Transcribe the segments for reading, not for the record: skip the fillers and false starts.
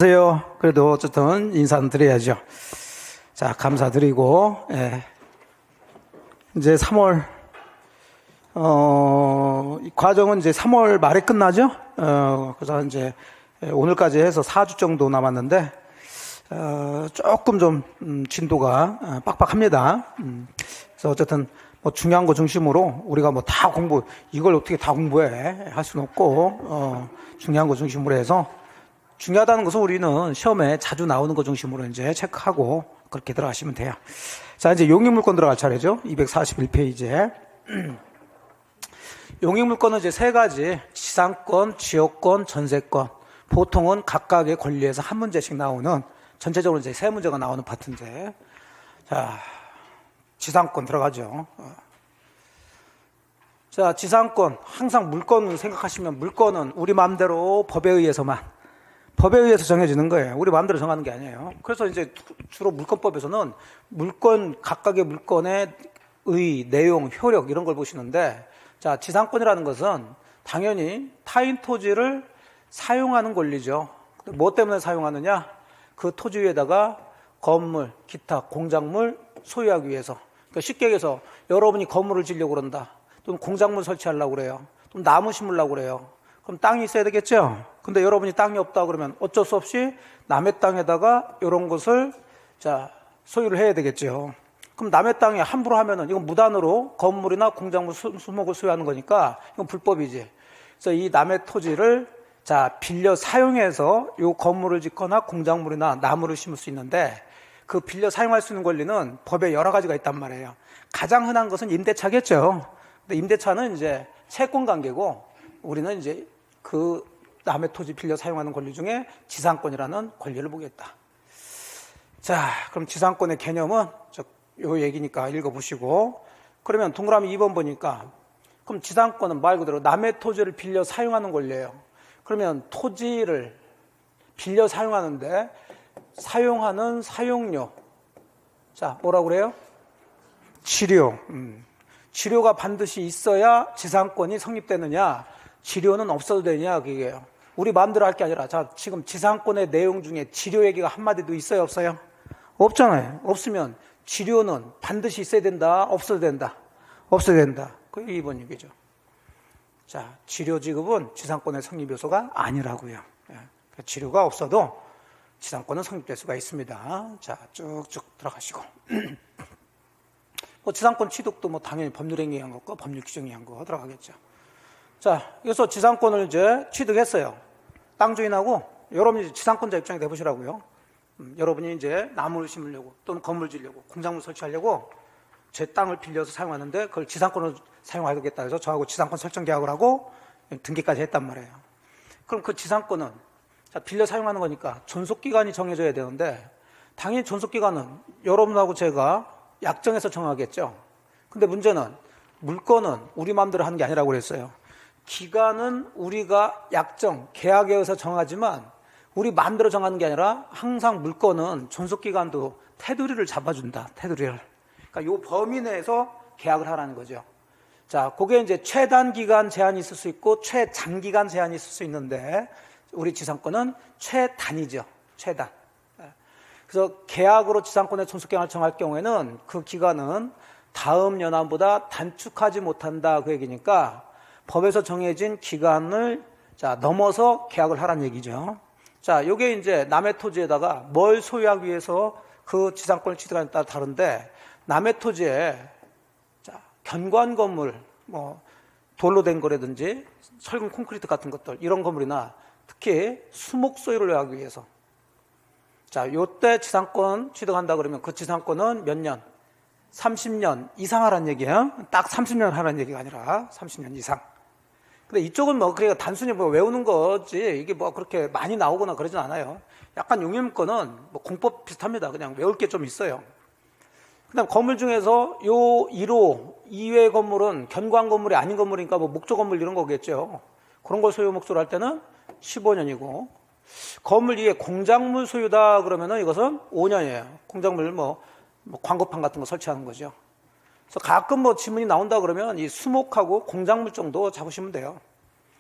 안녕하세요. 그래도 어쨌든 인사는 드려야죠. 자, 감사드리고, 이제 3월, 이 과정은 이제 3월 말에 끝나죠? 그래서 이제 오늘까지 해서 4주 정도 남았는데, 조금 좀, 진도가 빡빡합니다. 그래서 어쨌든 뭐 중요한 거 중심으로 우리가 뭐 다 이걸 어떻게 다 공부해? 할 수는 없고, 중요한 거 중심으로 해서 중요하다는 것은 우리는 시험에 자주 나오는 것 중심으로 이제 체크하고 그렇게 들어가시면 돼요. 자, 이제 용익물권 들어갈 차례죠. 241페이지에. 용익물권은 이제 세 가지, 지상권, 지역권, 전세권. 보통은 각각의 권리에서 한 문제씩 나오는, 전체적으로 이제 세 문제가 나오는 파트인데. 자, 지상권 들어가죠. 자, 지상권. 항상 물권을 생각하시면 물권은 우리 마음대로 법에 의해서 정해지는 거예요. 우리 마음대로 정하는 게 아니에요. 그래서 이제 주로 물권법에서는 각각의 물권의 내용, 효력 이런 걸 보시는데, 자, 지상권이라는 것은 당연히 타인 토지를 사용하는 권리죠. 뭐 때문에 사용하느냐? 그 토지 위에다가 건물, 기타, 공작물 소유하기 위해서. 그러니까 쉽게 얘기해서 여러분이 건물을 지으려고 그런다. 또는 공작물 설치하려고 그래요. 또는 나무 심으려고 그래요. 그럼 땅이 있어야 되겠죠? 근데 여러분이 땅이 없다 그러면 어쩔 수 없이 남의 땅에다가 이런 것을 소유를 해야 되겠죠. 그럼 남의 땅에 함부로 하면은 이건 무단으로 건물이나 공작물 수목을 소유하는 거니까 이건 불법이지. 그래서 이 남의 토지를 빌려 사용해서 이 건물을 짓거나 공작물이나 나무를 심을 수 있는데, 그 빌려 사용할 수 있는 권리는 법에 여러 가지가 있단 말이에요. 가장 흔한 것은 임대차겠죠. 근데 임대차는 이제 채권 관계고, 우리는 이제 그 남의 토지 빌려 사용하는 권리 중에 지상권이라는 권리를 보겠다. 자, 그럼 지상권의 개념은 요 얘기니까 읽어보시고, 그러면 동그라미 2번 보니까, 그럼 지상권은 말 그대로 남의 토지를 빌려 사용하는 권리예요. 그러면 토지를 빌려 사용하는데 사용하는 사용료, 뭐라고 그래요? 지료가 반드시 있어야 지상권이 성립되느냐, 지료는 없어도 되냐, 그게요. 우리 마음대로 할 게 아니라, 지금 지상권의 내용 중에 지료 얘기가 한마디도 있어요, 없어요? 없잖아요. 없으면 지료는 반드시 있어야 된다, 없어도 된다? 없어야 된다. 그게 2번 얘기죠. 자, 지료 지급은 지상권의 성립 요소가 아니라고요. 지료가 없어도 지상권은 성립될 수가 있습니다. 자, 쭉쭉 들어가시고. 지상권 취득도 당연히 법률 행위한 것과 법률 규정이 한 거 들어가겠죠. 자, 여기서 지상권을 이제 취득했어요. 땅 주인하고 여러분이 지상권자 입장에 내보시라고요. 여러분이 이제 나무를 심으려고 또는 건물 지으려고 공작물 설치하려고 제 땅을 빌려서 사용하는데 그걸 지상권으로 사용하겠다 해서 저하고 지상권 설정 계약을 하고 등기까지 했단 말이에요. 그럼 그 지상권은 빌려 사용하는 거니까 존속기간이 정해져야 되는데, 당연히 존속기간은 여러분하고 제가 약정해서 정하겠죠. 근데 문제는 물권은 우리 마음대로 하는 게 아니라고 그랬어요. 기간은 우리가 계약에 의해서 정하지만 우리 마음대로 정하는 게 아니라 항상 물권은 존속기간도 테두리를 잡아준다. 테두리를. 그러니까 요 범위 내에서 계약을 하라는 거죠. 자, 그게 이제 최단기간 제한이 있을 수 있고 최장기간 제한이 있을 수 있는데, 우리 지상권은 최단이죠. 최단. 그래서 계약으로 지상권의 존속기간을 정할 경우에는 그 기간은 다음 연한보다 단축하지 못한다, 그 얘기니까 법에서 정해진 기간을 넘어서 계약을 하라는 얘기죠. 자, 요게 이제 남의 토지에다가 뭘 소유하기 위해서 그 지상권을 취득하느냐에 따라 다른데, 남의 토지에 견관 건물, 돌로 된 거라든지 철근 콘크리트 같은 것들, 이런 건물이나 특히 수목 소유를 하기 위해서, 요때 지상권 취득한다 그러면 그 지상권은 몇 년? 30년 이상 하라는 얘기예요. 딱 30년 하라는 얘기가 아니라 30년 이상. 근데 이쪽은 그러니까 단순히 외우는 거지, 이게 그렇게 많이 나오거나 그러진 않아요. 약간 용익물권은 공법 비슷합니다. 그냥 외울 게 좀 있어요. 그 다음 건물 중에서 요 1호 이외의 건물은 견관 건물이 아닌 건물이니까 목조 건물 이런 거겠죠. 그런 걸 소유 목조로 할 때는 15년이고, 건물 위에 공작물 소유다 그러면은 이것은 5년이에요. 공작물 광고판 같은 거 설치하는 거죠. 그래서 가끔 지문이 나온다 그러면 이 수목하고 공작물 정도 잡으시면 돼요.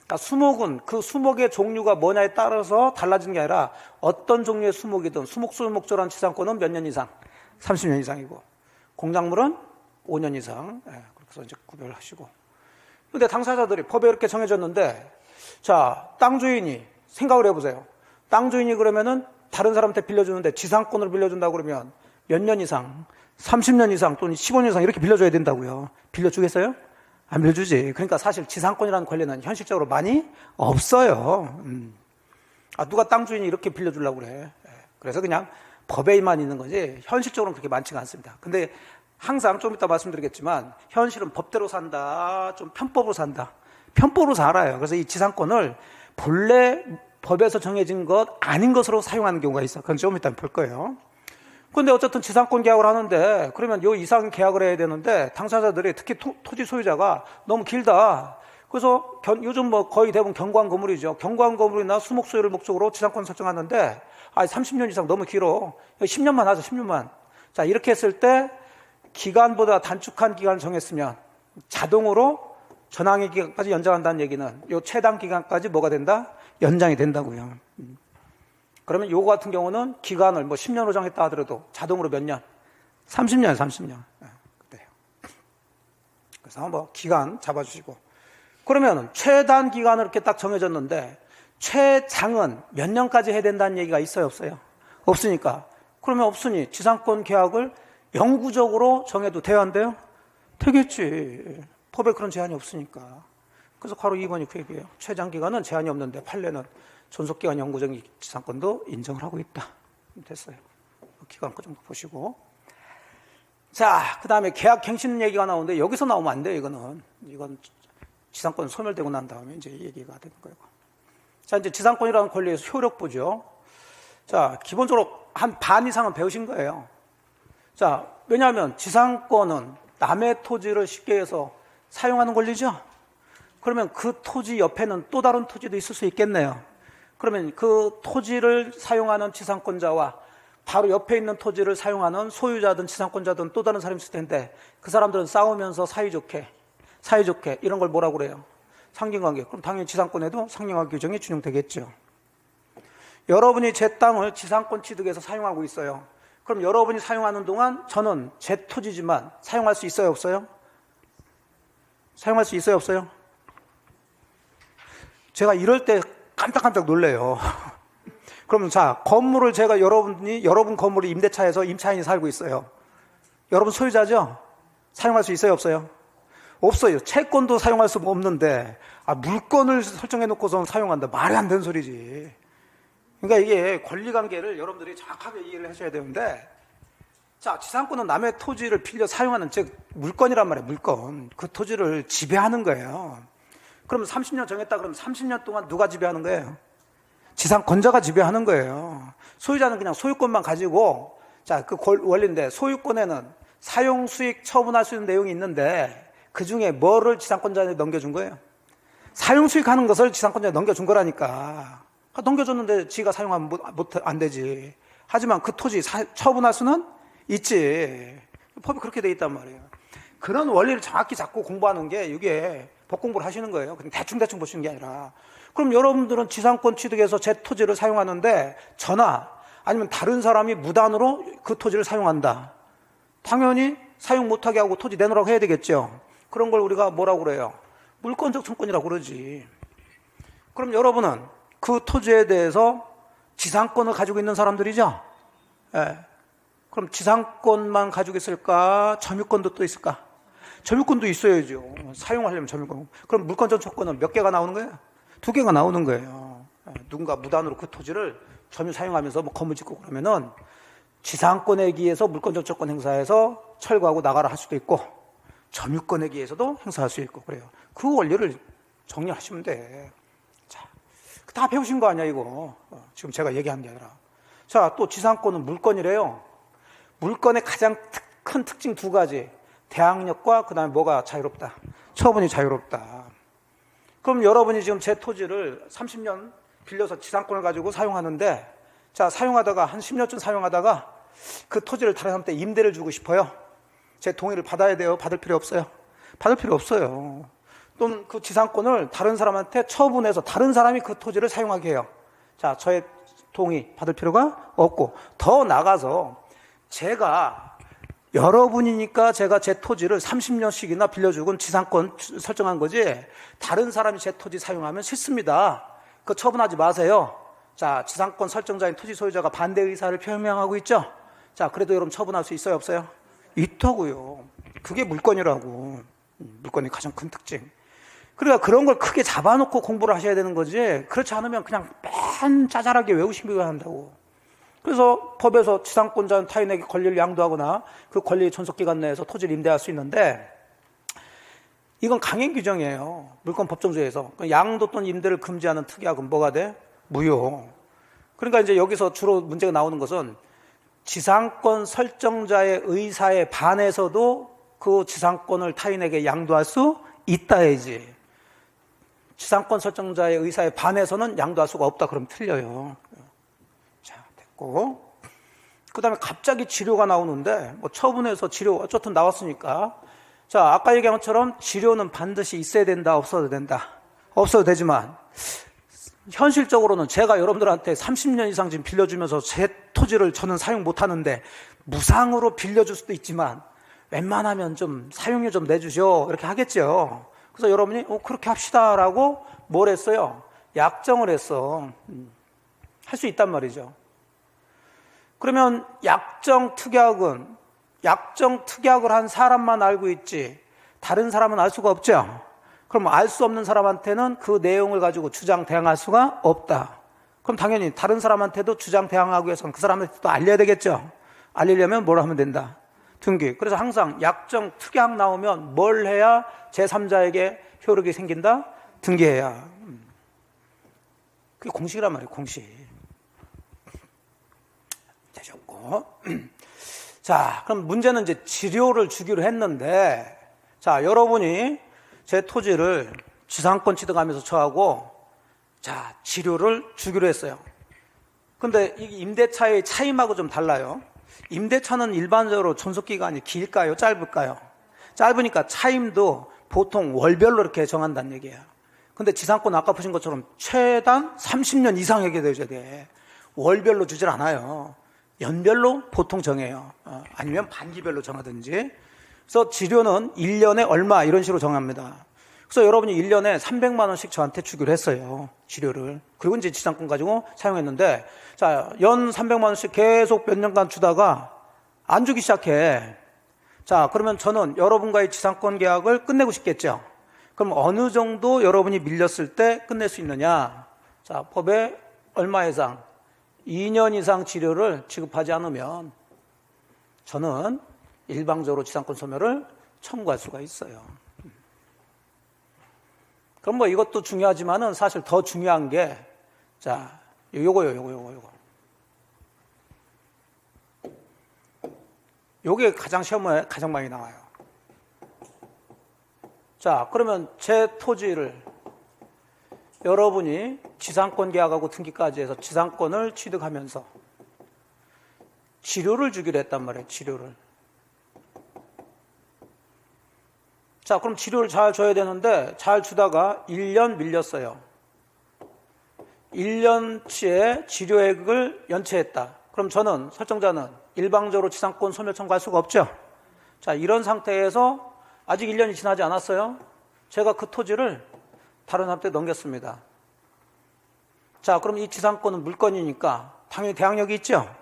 그러니까 수목은 그 수목의 종류가 뭐냐에 따라서 달라지는 게 아니라 어떤 종류의 수목이든 수목수목조라는 지상권은 몇 년 이상? 30년 이상이고 공작물은 5년 이상. 그래서 이제 구별하시고. 근데 당사자들이 법에 이렇게 정해졌는데 자, 땅 주인이 생각을 해보세요. 땅 주인이 그러면은 다른 사람한테 빌려주는데 지상권을 빌려준다고 그러면 몇 년 이상, 30년 이상 또는 15년 이상 이렇게 빌려줘야 된다고요. 빌려주겠어요? 안 빌려주지. 그러니까 사실 지상권이라는 권리는 현실적으로 많이 없어요. 누가 땅 주인이 이렇게 빌려주려고 그래. 그래서 그냥 법에만 있는 거지 현실적으로는 그렇게 많지가 않습니다. 근데 항상 좀 이따 말씀드리겠지만 현실은 법대로 산다, 좀 편법으로 산다. 편법으로 살아요. 그래서 이 지상권을 본래 법에서 정해진 것 아닌 것으로 사용하는 경우가 있어. 그건 좀 이따 볼 거예요. 근데 어쨌든 지상권 계약을 하는데 그러면 요 이상 계약을 해야 되는데 당사자들이 특히 토지 소유자가 너무 길다. 그래서 요즘 뭐 거의 대부분 경관 건물이죠. 경관 건물이나 수목 소유를 목적으로 지상권 설정하는데 30년 이상 너무 길어. 10년만 하자, 10년만. 자, 이렇게 했을 때 기간보다 단축한 기간을 정했으면 자동으로 전항의 기간까지 연장한다는 얘기는 요 최단 기간까지 뭐가 된다? 연장이 된다고요. 그러면 요거 같은 경우는 기간을 뭐 10년으로 정했다 하더라도 자동으로 몇 년? 30년, 30년. 그래요. 그래서 뭐 기간 잡아주시고. 그러면 최단 기간을 이렇게 딱 정해졌는데 최장은 몇 년까지 해야 된다는 얘기가 있어요, 없어요? 없으니까. 그러면 없으니 지상권 계약을 영구적으로 정해도 돼야 안 돼요? 되겠지. 법에 그런 제한이 없으니까. 그래서 괄호 2번이 그 얘기예요. 최장 기간은 제한이 없는데 판례는 존속기간 영구적인 지상권도 인정을 하고 있다. 됐어요. 기간 그 정도 보시고. 자, 그 다음에 계약 갱신 얘기가 나오는데 여기서 나오면 안 돼요, 이건 지상권 소멸되고 난 다음에 이제 얘기가 되는 거예요. 자, 이제 지상권이라는 권리의 효력 보죠. 자, 기본적으로 한 반 이상은 배우신 거예요. 자, 왜냐하면 지상권은 남의 토지를 쉽게 해서 사용하는 권리죠. 그러면 그 토지 옆에는 또 다른 토지도 있을 수 있겠네요. 그러면 그 토지를 사용하는 지상권자와 바로 옆에 있는 토지를 사용하는 소유자든 지상권자든 또 다른 사람이 있을 텐데 그 사람들은 싸우면서 사이좋게 이런 걸 뭐라고 그래요? 상징관계. 그럼 당연히 지상권에도 상징관계 규정이 준용되겠죠. 여러분이 제 땅을 지상권 취득해서 사용하고 있어요. 그럼 여러분이 사용하는 동안 저는 제 토지지만 사용할 수 있어요, 없어요? 사용할 수 있어요, 없어요? 제가 이럴 때 깜짝깜짝 놀래요. 그러면 자, 건물을 제가 여러분 건물을 임대차에서 임차인이 살고 있어요. 여러분 소유자죠? 사용할 수 있어요, 없어요? 없어요. 채권도 사용할 수 없는데 물건을 설정해 놓고서 사용한다. 말이 안 되는 소리지. 그러니까 이게 권리관계를 여러분들이 정확하게 이해를 하셔야 되는데 자, 지상권은 남의 토지를 빌려 사용하는 즉 물건이란 말이에요. 물건. 그 토지를 지배하는 거예요. 그럼 30년 정했다 그러면 30년 동안 누가 지배하는 거예요? 지상권자가 지배하는 거예요. 소유자는 그냥 소유권만 가지고 자, 그 원리인데 소유권에는 사용 수익 처분할 수 있는 내용이 있는데 그 중에 뭐를 지상권자한테 넘겨준 거예요? 사용 수익하는 것을 지상권자한테 넘겨준 거라니까. 넘겨줬는데 지가 사용하면 안 되지. 하지만 그 토지 처분할 수는 있지. 법이 그렇게 돼 있단 말이에요. 그런 원리를 정확히 잡고 공부하는 게 이게 법 공부를 하시는 거예요. 그냥 대충 보시는 게 아니라. 그럼 여러분들은 지상권 취득해서 제 토지를 사용하는데 저나 아니면 다른 사람이 무단으로 그 토지를 사용한다. 당연히 사용 못하게 하고 토지 내놓으라고 해야 되겠죠. 그런 걸 우리가 뭐라고 그래요? 물권적 청권이라고 그러지. 그럼 여러분은 그 토지에 대해서 지상권을 가지고 있는 사람들이죠? 예. 그럼 지상권만 가지고 있을까? 점유권도 또 있을까? 점유권도 있어야죠. 사용하려면 점유권. 그럼 물권적 청권은 몇 개가 나오는 거예요? 2개가 나오는 거예요. 누군가 무단으로 그 토지를 점유 사용하면서 뭐 건물 짓고 그러면은 지상권에 의해서 물권적 청권 행사해서 철거하고 나가라 할 수도 있고 점유권에 의해서도 행사할 수 있고 그래요. 그 원리를 정리하시면 돼. 자, 다 배우신 거 아니야 이거. 지금 제가 얘기한 게 아니라. 자, 또 지상권은 물건이래요. 물건의 가장 큰 특징 2가지. 대항력과 그 다음에 뭐가 자유롭다. 처분이 자유롭다. 그럼 여러분이 지금 제 토지를 30년 빌려서 지상권을 가지고 사용하는데 자, 사용하다가 한 10년쯤 사용하다가 그 토지를 다른 사람한테 임대를 주고 싶어요. 제 동의를 받아야 돼요? 받을 필요 없어요? 받을 필요 없어요. 또는 그 지상권을 다른 사람한테 처분해서 다른 사람이 그 토지를 사용하게 해요. 자, 저의 동의 받을 필요가 없고, 더 나가서 제가 여러분이니까 제가 제 토지를 30년씩이나 빌려주고 지상권 설정한 거지, 다른 사람이 제 토지 사용하면 싫습니다. 그거 처분하지 마세요. 자, 지상권 설정자인 토지 소유자가 반대 의사를 표명하고 있죠. 자, 그래도 여러분 처분할 수 있어요, 없어요? 있다고요. 그게 물권이라고. 물권의 가장 큰 특징. 그러니까 그런 걸 크게 잡아놓고 공부를 하셔야 되는 거지, 그렇지 않으면 그냥 맨 짜잘하게 외우시기만 한다고. 그래서 법에서 지상권자는 타인에게 권리를 양도하거나 그 권리의 존속기간 내에서 토지를 임대할 수 있는데, 이건 강행 규정이에요. 물권 법정주의에서. 양도 또는 임대를 금지하는 특약은 뭐가 돼? 무효. 그러니까 이제 여기서 주로 문제가 나오는 것은 지상권 설정자의 의사에 반해서도 그 지상권을 타인에게 양도할 수 있다야지. 지상권 설정자의 의사에 반해서는 양도할 수가 없다 그러면 틀려요. 자, 됐고. 그 다음에 갑자기 지료가 나오는데, 뭐 처분해서 지료 어쨌든 나왔으니까. 자, 아까 얘기한 것처럼 지료는 반드시 있어야 된다, 없어도 된다. 없어도 되지만, 현실적으로는 제가 여러분들한테 30년 이상 지금 빌려주면서 제 토지를 저는 사용 못 하는데, 무상으로 빌려줄 수도 있지만, 웬만하면 좀 사용료 좀 내주셔. 이렇게 하겠죠. 그래서 여러분이 그렇게 합시다라고 뭘 했어요? 약정을 했어. 할 수 있단 말이죠. 그러면 약정 특약은 약정 특약을 한 사람만 알고 있지 다른 사람은 알 수가 없죠. 그럼 알 수 없는 사람한테는 그 내용을 가지고 주장 대항할 수가 없다. 그럼 당연히 다른 사람한테도 주장 대항하기 위해서는 그 사람한테도 알려야 되겠죠. 알리려면 뭘 하면 된다? 등기. 그래서 항상 약정 특약 나오면 뭘 해야 제3자에게 효력이 생긴다? 등기해야. 그게 공식이란 말이에요. 공식. 되셨고. 자, 그럼 문제는 이제 지료를 주기로 했는데, 자, 여러분이 제 토지를 지상권 취득하면서 저하고, 자, 지료를 주기로 했어요. 근데 이 임대차의 차임하고 좀 달라요. 임대차는 일반적으로 존속기간이 길까요? 짧을까요? 짧으니까 차임도 보통 월별로 이렇게 정한다는 얘기예요. 근데 지상권 아까 보신 것처럼 최단 30년 이상에게 되어야 돼. 월별로 주질 않아요. 연별로 보통 정해요. 아니면 반기별로 정하든지. 그래서 지료는 1년에 얼마 이런 식으로 정합니다. 그래서 여러분이 1년에 300만 원씩 저한테 주기로 했어요. 지료를. 그리고 이제 지상권 가지고 사용했는데, 자, 연 300만 원씩 계속 몇 년간 주다가 안 주기 시작해. 자, 그러면 저는 여러분과의 지상권 계약을 끝내고 싶겠죠. 그럼 어느 정도 여러분이 밀렸을 때 끝낼 수 있느냐? 자, 법에 얼마 이상? 2년 이상 지료를 지급하지 않으면 저는 일방적으로 지상권 소멸을 청구할 수가 있어요. 그럼 뭐 이것도 중요하지만은 사실 더 중요한 게, 자, 요거요. 요게 가장 시험에 가장 많이 나와요. 자, 그러면 제 토지를 여러분이 지상권 계약하고 등기까지 해서 지상권을 취득하면서 지료를 주기로 했단 말이에요. 지료를. 자, 그럼 지료를 잘 줘야 되는데 잘 주다가 1년 밀렸어요. 1년치의 지료액을 연체했다. 그럼 저는, 설정자는 일방적으로 지상권 소멸 청구할 수가 없죠. 자, 이런 상태에서 아직 1년이 지나지 않았어요. 제가 그 토지를 다른 사람한테 넘겼습니다. 자, 그럼 이 지상권은 물권이니까 당연히 대항력이 있죠.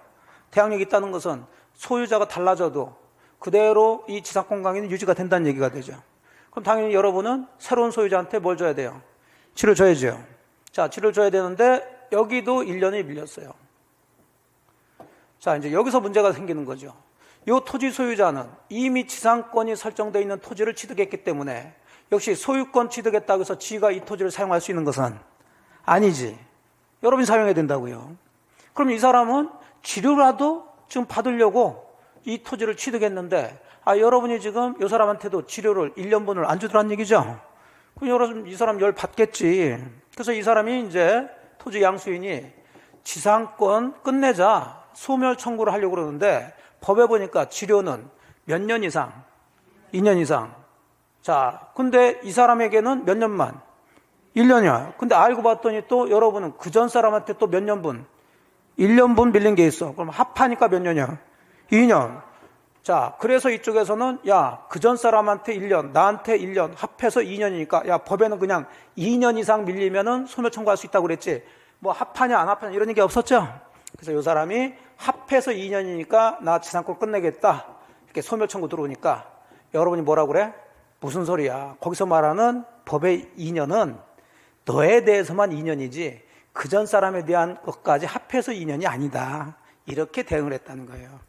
대항력이 있다는 것은 소유자가 달라져도 그대로 이 지상권 강의는 유지가 된다는 얘기가 되죠. 그럼 당연히 여러분은 새로운 소유자한테 뭘 줘야 돼요? 지를 줘야죠. 자, 지를 줘야 되는데 여기도 1년이 밀렸어요. 자, 이제 여기서 문제가 생기는 거죠. 이 토지 소유자는 이미 지상권이 설정되어 있는 토지를 취득했기 때문에 역시 소유권 취득했다고 해서 지가 이 토지를 사용할 수 있는 것은 아니지. 여러분이 사용해야 된다고요. 그럼 이 사람은 지료라도 지금 받으려고 이 토지를 취득했는데, 여러분이 지금 이 사람한테도 지료를 1년분을 안 주더란 얘기죠. 그럼 여러분 이 사람 열 받겠지. 그래서 이 사람이 이제 토지 양수인이 지상권 끝내자 소멸 청구를 하려고 그러는데 법에 보니까 지료는 몇 년 이상? 2년 이상. 자, 근데 이 사람에게는 몇 년만? 1년이야. 근데 알고 봤더니 또 여러분은 그 전 사람한테 또 몇 년분? 1년분 밀린 게 있어. 그럼 합하니까 몇 년이야? 2년. 자, 그래서 이쪽에서는 야, 그 전 사람한테 1년, 나한테 1년, 합해서 2년이니까 야, 법에는 그냥 2년 이상 밀리면은 소멸 청구할 수 있다고 그랬지. 뭐 합하냐 안 합하냐 이런 얘기 없었죠? 그래서 이 사람이 합해서 2년이니까 나 지상권 끝내겠다. 이렇게 소멸 청구 들어오니까 여러분이 뭐라고 그래? 무슨 소리야? 거기서 말하는 법의 2년은 너에 대해서만 2년이지 그 전 사람에 대한 것까지 합해서 2년이 아니다. 이렇게 대응을 했다는 거예요.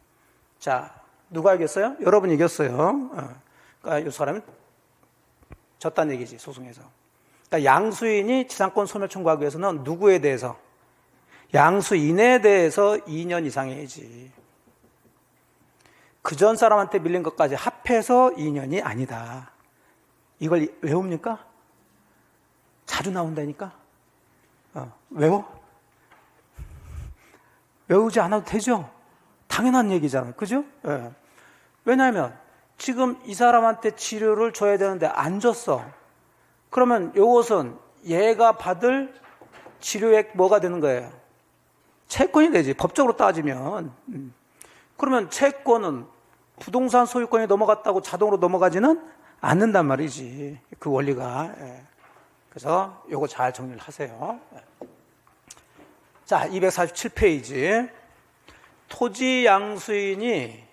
자, 누가 이겼어요? 여러분이 이겼어요. 그러니까 이 사람은 졌다는 얘기지, 소송에서. 그러니까 양수인이 지상권 소멸 청구하기 위해서는 누구에 대해서? 양수인에 대해서 2년 이상 해야지. 그 전 사람한테 밀린 것까지 합해서 2년이 아니다. 이걸 외웁니까? 자주 나온다니까? 외워? 외우지 않아도 되죠? 당연한 얘기잖아요. 그죠? 예. 왜냐하면 지금 이 사람한테 치료를 줘야 되는데 안 줬어. 그러면 이것은 얘가 받을 치료액 뭐가 되는 거예요? 채권이 되지. 법적으로 따지면. 그러면 채권은 부동산 소유권이 넘어갔다고 자동으로 넘어가지는 않는단 말이지. 그 원리가. 예. 그래서 요거 잘 정리를 하세요. 자, 247페이지. 토지 양수인이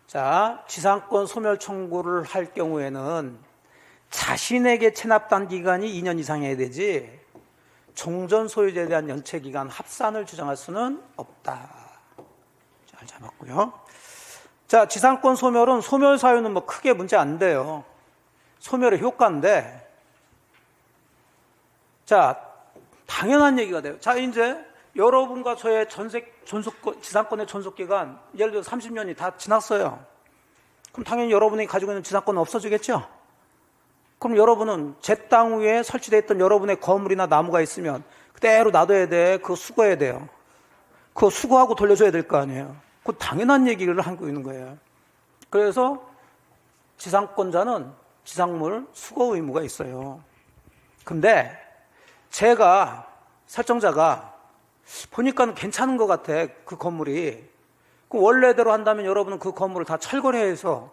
자, 지상권 소멸 청구를 할 경우에는 자신에게 체납단 기간이 2년 이상 해야 되지 종전 소유자에 대한 연체 기간 합산을 주장할 수는 없다. 잘 잡았고요. 자, 지상권 소멸은 소멸 사유는 뭐 크게 문제 안 돼요. 소멸의 효과인데 자, 당연한 얘기가 돼요. 자, 이제 여러분과 저의 지상권의 존속기간 예를 들어 30년이 다 지났어요. 그럼 당연히 여러분이 가지고 있는 지상권은 없어지겠죠? 그럼 여러분은 제 땅 위에 설치되어 있던 여러분의 건물이나 나무가 있으면 그대로 놔둬야 돼. 그거 수거해야 돼요. 그거 수거하고 돌려줘야 될 거 아니에요. 그 당연한 얘기를 하고 있는 거예요. 그래서 지상권자는 지상물 수거 의무가 있어요. 근데 제가 설정자가 보니까 괜찮은 것 같아. 그 건물이. 그 원래대로 한다면 여러분은 그 건물을 다 철거를 해서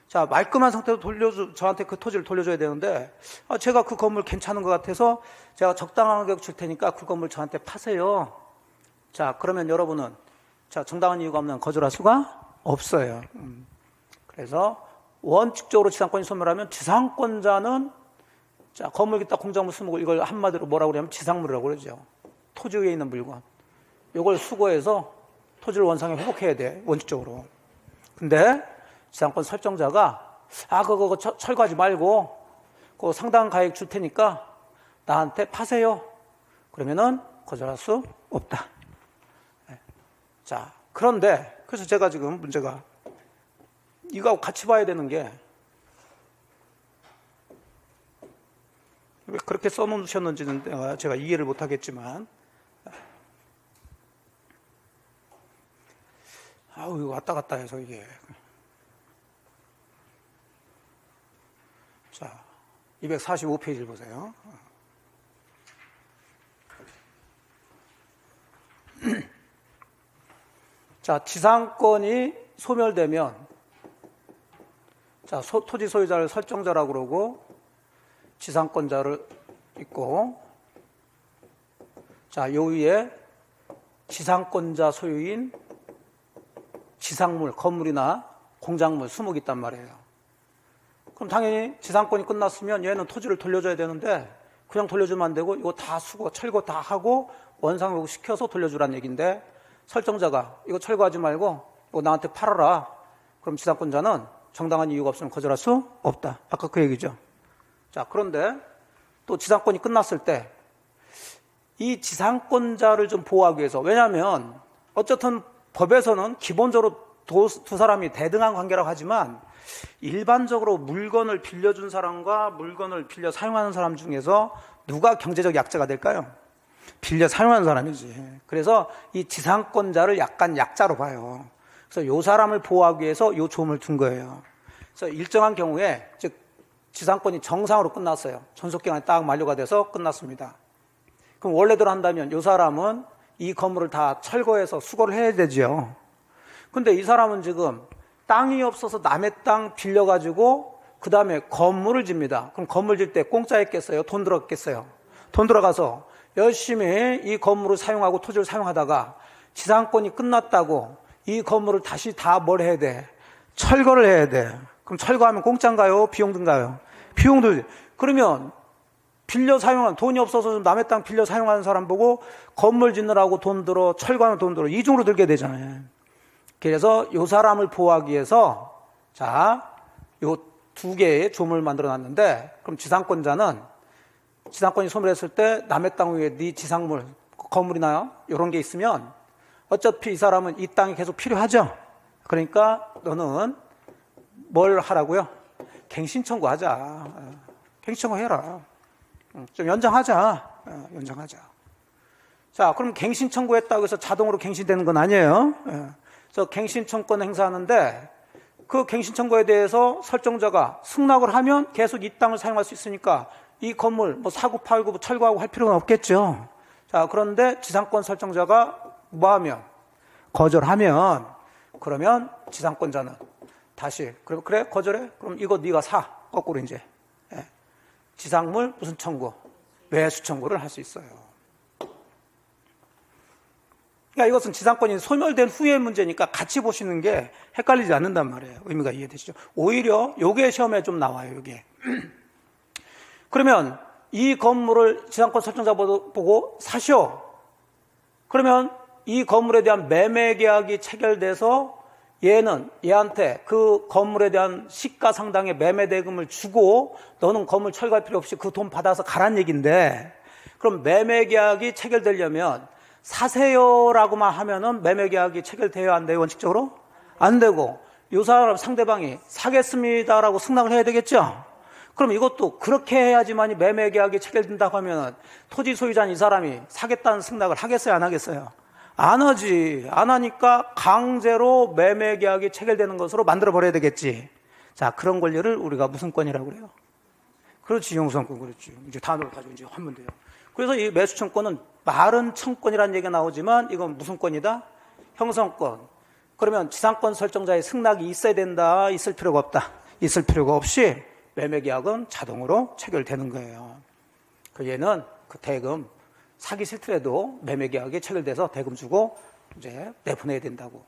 자, 말끔한 상태로 저한테 그 토지를 돌려줘야 되는데 제가 그 건물 괜찮은 것 같아서 제가 적당한 가격 줄 테니까 그 건물 저한테 파세요. 자, 그러면 여러분은 자, 정당한 이유가 없는 거절할 수가 없어요. 그래서 원칙적으로 지상권이 소멸하면 지상권자는 자, 건물 기타 공작물 수목을 이걸 한마디로 뭐라고 그러냐면 지상물이라고 그러죠. 토지 위에 있는 물건. 이걸 수거해서 토지를 원상에 회복해야 돼, 원칙적으로. 근데 지상권 설정자가 그거 철거하지 말고 그거 상당한 가액 줄 테니까 나한테 파세요. 그러면은 거절할 수 없다. 자, 그런데 그래서 제가 지금 문제가 이거하고 같이 봐야 되는 게 왜 그렇게 써놓으셨는지는 제가 이해를 못하겠지만 이거 왔다 갔다 해서 이게 자, 245페이지를 보세요. 자, 지상권이 소멸되면 자, 토지 소유자를 설정자라고 그러고 지상권자를 있고 자, 요 위에 지상권자 소유인 지상물, 건물이나 공작물, 수목이 있단 말이에요. 그럼 당연히 지상권이 끝났으면 얘는 토지를 돌려줘야 되는데 그냥 돌려주면 안 되고 이거 다 수거, 철거 다 하고 원상회복 시켜서 돌려주라는 얘기인데 설정자가 이거 철거하지 말고 이거 나한테 팔아라. 그럼 지상권자는 정당한 이유가 없으면 거절할 수 없다. 아까 그 얘기죠. 자, 그런데 또 지상권이 끝났을 때 이 지상권자를 좀 보호하기 위해서 왜냐하면 어쨌든 법에서는 기본적으로 두 사람이 대등한 관계라고 하지만 일반적으로 물건을 빌려준 사람과 물건을 빌려 사용하는 사람 중에서 누가 경제적 약자가 될까요? 빌려 사용하는 사람이지. 그래서 이 지상권자를 약간 약자로 봐요. 그래서 이 사람을 보호하기 위해서 이 조문을 둔 거예요. 그래서 일정한 경우에, 즉 지상권이 정상으로 끝났어요. 존속기간이 딱 만료가 돼서 끝났습니다. 그럼 원래대로 한다면 이 사람은 이 건물을 다 철거해서 수거를 해야 되죠. 근데 이 사람은 지금 땅이 없어서 남의 땅 빌려가지고 그 다음에 건물을 집니다. 그럼 건물 질 때 공짜였겠어요? 돈 들었겠어요? 돈 들어가서 열심히 이 건물을 사용하고 토지를 사용하다가 지상권이 끝났다고 이 건물을 다시 다 뭘 해야 돼? 철거를 해야 돼. 그럼 철거하면 공짜인가요? 비용 든가요? 비용 들지. 그러면 빌려 사용한, 돈이 없어서 남의 땅 빌려 사용하는 사람 보고 건물 짓느라고 돈 들어, 철거하면 돈 들어, 이중으로 들게 되잖아요. 그래서 이 사람을 보호하기 위해서, 자, 요 두 개의 조문을 만들어 놨는데, 그럼 지상권자는 지상권이 소멸했을 때 남의 땅 위에 네 지상물, 건물이나 이런 게 있으면 어차피 이 사람은 이 땅이 계속 필요하죠. 그러니까 너는 뭘 하라고요? 갱신 청구하자. 갱신 청구해라. 좀 연장하자. 연장하자. 자, 그럼 갱신 청구했다고 해서 자동으로 갱신되는 건 아니에요. 그래서 갱신 청구권 행사하는데 그 갱신 청구에 대해서 설정자가 승낙을 하면 계속 이 땅을 사용할 수 있으니까 이 건물 뭐 사고 팔고 뭐 철거하고 할 필요는 없겠죠. 자, 그런데 지상권 설정자가 뭐하면 거절하면 그러면 지상권자는 다시 그래 거절해? 그럼 이거 네가 사. 거꾸로 이제 지상물 무슨 청구? 매수 청구를 할 수 있어요. 그러니까 이것은 지상권이 소멸된 후의 문제니까 같이 보시는 게 헷갈리지 않는단 말이에요. 의미가 이해되시죠? 오히려 요게 시험에 좀 나와요. 요게. 그러면 이 건물을 지상권 설정자 보고 사시오. 그러면 이 건물에 대한 매매 계약이 체결돼서 얘한테 그 건물에 대한 시가 상당의 매매 대금을 주고 너는 건물 철거할 필요 없이 그 돈 받아서 가란 얘기인데, 그럼 매매 계약이 체결되려면 사세요라고만 하면은 매매 계약이 체결돼야 안 돼요? 원칙적으로? 안 되고 요 사람 상대방이 사겠습니다라고 승낙을 해야 되겠죠? 그럼 이것도 그렇게 해야지만이 매매 계약이 체결된다고 하면은 토지 소유자인 이 사람이 사겠다는 승낙을 하겠어요? 안 하겠어요? 안 하지. 안 하니까 강제로 매매 계약이 체결되는 것으로 만들어 버려야 되겠지. 자, 그런 권리를 우리가 무슨 권이라고 그래요? 그렇지, 형성권. 그렇지. 이제 단어를 가지고 이제 하면 돼요. 그래서 이 매수청권은 말은 청권이라는 얘기가 나오지만 이건 무슨 권이다? 형성권. 그러면 지상권 설정자의 승낙이 있어야 된다? 있을 필요가 없다? 있을 필요가 없이 매매 계약은 자동으로 체결되는 거예요. 그 얘는 그 대금 사기 싫더라도 매매 계약이 체결돼서 대금 주고 이제 내보내야 된다고.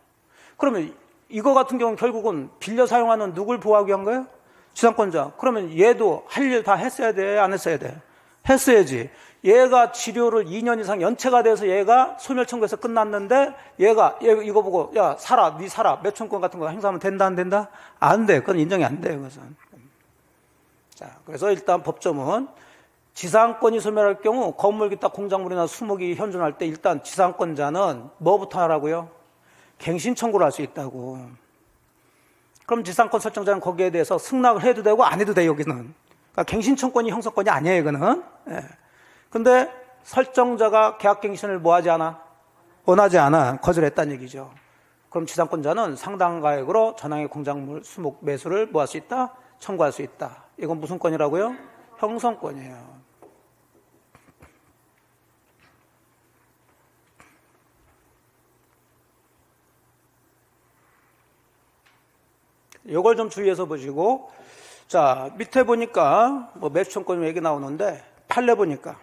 그러면 이거 같은 경우는 결국은 빌려 사용하는 누굴 보호하기 위한 거예요? 지상권자. 그러면 얘도 할 일 다 했어야 돼? 안 했어야 돼? 했어야지. 얘가 치료를 2년 이상 연체가 돼서 얘가 소멸 청구에서 끝났는데 얘 이거 보고 야 사라, 네 사라, 매춘권 같은 거 행사하면 된다 안 된다? 안 돼. 그건 인정이 안 돼요. 그것은. 자, 그래서 일단 법점은 지상권이 소멸할 경우 건물 기타 공작물이나 수목이 현존할 때 일단 지상권자는 뭐부터 하라고요? 갱신 청구를 할 수 있다고. 그럼 지상권 설정자는 거기에 대해서 승낙을 해도 되고 안 해도 돼요. 여기는. 그러니까 갱신 청구권이 형성권이 아니에요. 이거는. 근데 설정자가 계약갱신을 뭐하지 않아? 원하지 않아. 거절했다는 얘기죠. 그럼 지상권자는 상당한 가액으로 전항의 공작물 수목 매수를 뭐할 수 있다? 청구할 수 있다. 이건 무슨 권이라고요? 형성권이에요. 이걸 좀 주의해서 보시고, 자, 밑에 보니까 뭐 매수청권 얘기 나오는데 판례 보니까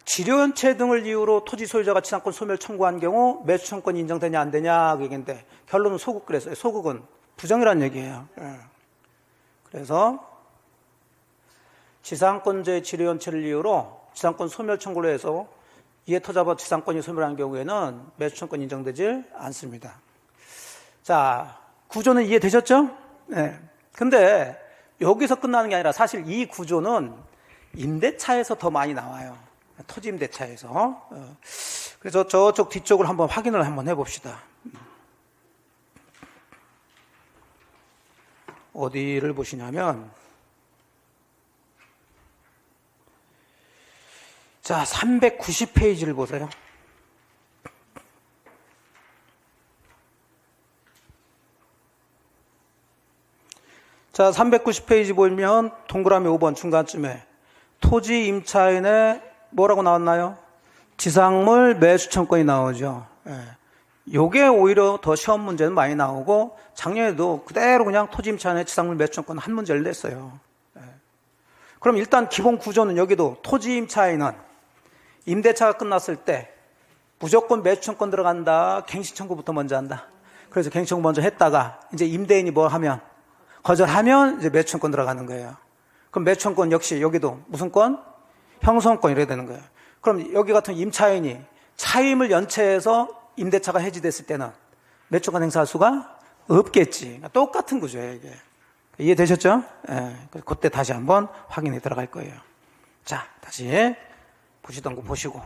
지료연체 등을 이유로 토지 소유자가 지상권 소멸 청구한 경우 매수청권이 인정되냐 안 되냐 그 얘기인데 결론은 소극 그랬어요. 소극은 부정이라는 얘기예요. 그래서 지상권자의 지료연체를 이유로 지상권 소멸 청구를 해서 이에 터잡아 지상권이 소멸한 경우에는 매수청권이 인정되지 않습니다. 자, 구조는 이해되셨죠? 네. 근데 여기서 끝나는 게 아니라 사실 이 구조는 임대차에서 더 많이 나와요. 토지 임대차에서. 그래서 저쪽 뒤쪽을 한번 확인을 한번 해봅시다. 어디를 보시냐면, 자, 390페이지를 보세요. 자, 390페이지 보면 동그라미 5번 중간쯤에 토지 임차인의 뭐라고 나왔나요? 지상물 매수청권이 나오죠. 예. 요게 오히려 더 시험 문제는 많이 나오고 작년에도 그대로 그냥 토지 임차인의 지상물 매수청권 한 문제를 냈어요. 예. 그럼 일단 기본 구조는 여기도 토지 임차인은 임대차가 끝났을 때 무조건 매수청권 들어간다. 갱신청구부터 먼저 한다. 그래서 갱신청구 먼저 했다가 이제 임대인이 뭐 하면 거절하면 이제 매수청권 들어가는 거예요. 그럼 매수청권 역시 여기도 무슨 권? 형성권 이래야 되는 거예요. 그럼 여기 같은 임차인이 차임을 연체해서 임대차가 해지됐을 때는 매수청권 행사할 수가 없겠지. 그러니까 똑같은 구조예요, 이게. 이해되셨죠? 예. 그때 다시 한번 확인해 들어갈 거예요. 자, 다시 보시던 거 보시고.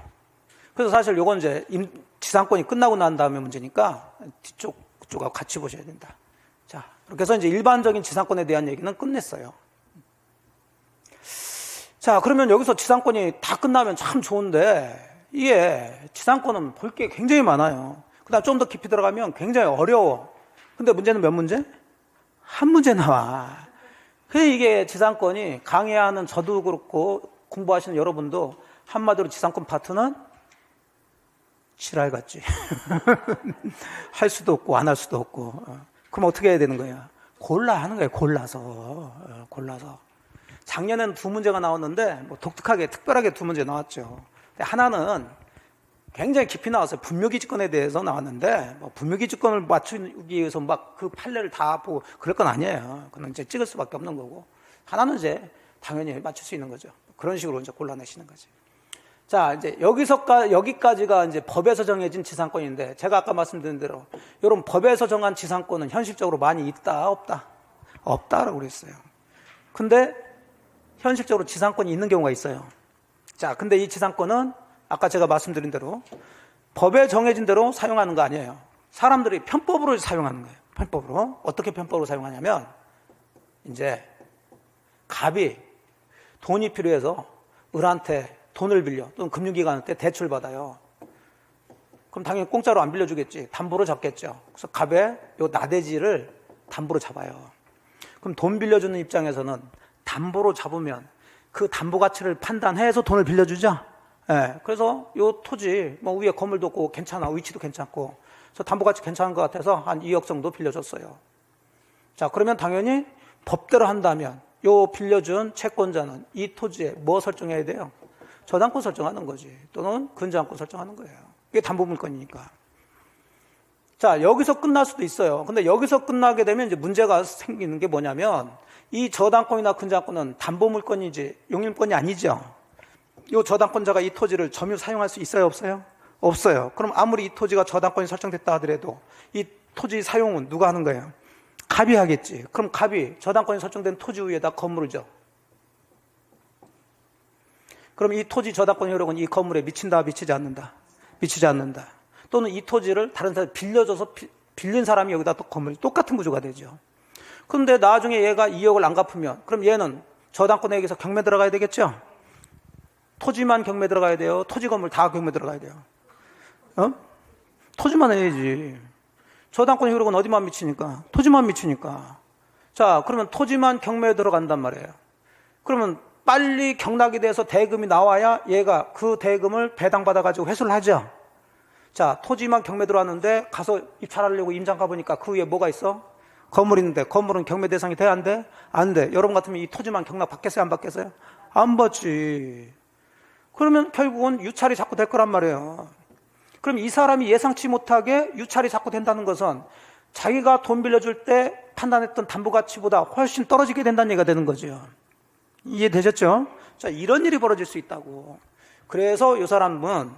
그래서 사실 요건 이제 지상권이 끝나고 난 다음에 문제니까 그쪽하고 같이 보셔야 된다. 자, 이렇게 해서 이제 일반적인 지상권에 대한 얘기는 끝냈어요. 자, 그러면 여기서 지상권이 다 끝나면 참 좋은데, 이게 지상권은 볼 게 굉장히 많아요. 그 다음 좀 더 깊이 들어가면 굉장히 어려워. 근데 문제는 몇 문제? 한 문제 나와. 그래서 이게 지상권이 강의하는 저도 그렇고 공부하시는 여러분도 한마디로 지상권 파트는 지랄 같지. 할 수도 없고 안 할 수도 없고. 그럼 어떻게 해야 되는 거야? 골라 하는 거예요. 골라서. 작년에는 두 문제가 나왔는데 뭐 독특하게 특별하게 두 문제 나왔죠. 하나는 굉장히 깊이 나왔어요. 분묘기지권에 대해서 나왔는데 뭐 분묘기지권을 맞추기 위해서 막 그 판례를 다 보고 그럴 건 아니에요. 그건 이제 찍을 수밖에 없는 거고. 하나는 이제 당연히 맞출 수 있는 거죠. 그런 식으로 이제 골라내시는 거지. 자, 이제 여기까지가 이제 법에서 정해진 지상권인데, 제가 아까 말씀드린 대로, 이런 법에서 정한 지상권은 현실적으로 많이 있다, 없다? 없다라고 그랬어요. 근데, 현실적으로 지상권이 있는 경우가 있어요. 자, 근데 이 지상권은, 아까 제가 말씀드린 대로, 법에 정해진 대로 사용하는 거 아니에요. 사람들이 편법으로 사용하는 거예요. 편법으로. 어떻게 편법으로 사용하냐면, 이제, 갑이 돈이 필요해서 을한테 돈을 빌려 또는 금융기관한테 대출 받아요. 그럼 당연히 공짜로 안 빌려주겠지. 담보로 잡겠죠. 그래서 갑의 요 나대지를 담보로 잡아요. 그럼 돈 빌려주는 입장에서는 담보로 잡으면 그 담보 가치를 판단해서 돈을 빌려주죠. 예. 그래서 요 토지 뭐 위에 건물도 없고 괜찮아. 위치도 괜찮고. 그래서 담보 가치 괜찮은 것 같아서 한 2억 정도 빌려줬어요. 자, 그러면 당연히 법대로 한다면 요 빌려준 채권자는 이 토지에 뭐 설정해야 돼요? 저당권 설정하는 거지. 또는 근저당권 설정하는 거예요. 이게 담보물건이니까. 자, 여기서 끝날 수도 있어요. 근데 여기서 끝나게 되면 이제 문제가 생기는 게 뭐냐면 이 저당권이나 근저당권은 담보물건이지 용인권이 아니죠. 이 저당권자가 이 토지를 점유 사용할 수 있어요, 없어요? 없어요. 그럼 아무리 이 토지가 저당권이 설정됐다 하더라도 이 토지 사용은 누가 하는 거예요? 갑이 하겠지. 그럼 갑이 저당권이 설정된 토지 위에다 건물을 져. 그럼 이 토지 저당권 효력은 이 건물에 미친다, 미치지 않는다? 미치지 않는다. 또는 이 토지를 다른 사람이 빌려줘서 빌린 사람이 여기다 또 건물, 똑같은 구조가 되죠. 그런데 나중에 얘가 2억을 안 갚으면 그럼 얘는 저당권에게서 경매 들어가야 되겠죠? 토지만 경매 들어가야 돼요? 토지 건물 다 경매 들어가야 돼요? 토지만 해야지. 저당권 효력은 어디만 미치니까? 토지만 미치니까. 자, 그러면 토지만 경매에 들어간단 말이에요. 그러면 빨리 경락이 돼서 대금이 나와야 얘가 그 대금을 배당받아가지고 회수를 하죠. 자, 토지만 경매 들어왔는데 가서 입찰하려고 임장 가보니까 그 위에 뭐가 있어? 건물 있는데 건물은 경매 대상이 돼? 안 돼? 안 돼. 여러분 같으면 이 토지만 경락 받겠어요? 안 받겠어요? 안 받지. 그러면 결국은 유찰이 자꾸 될 거란 말이에요. 그럼 이 사람이 예상치 못하게 유찰이 자꾸 된다는 것은 자기가 돈 빌려줄 때 판단했던 담보 가치보다 훨씬 떨어지게 된다는 얘기가 되는 거죠. 이해되셨죠? 자, 이런 일이 벌어질 수 있다고. 그래서 이 사람은,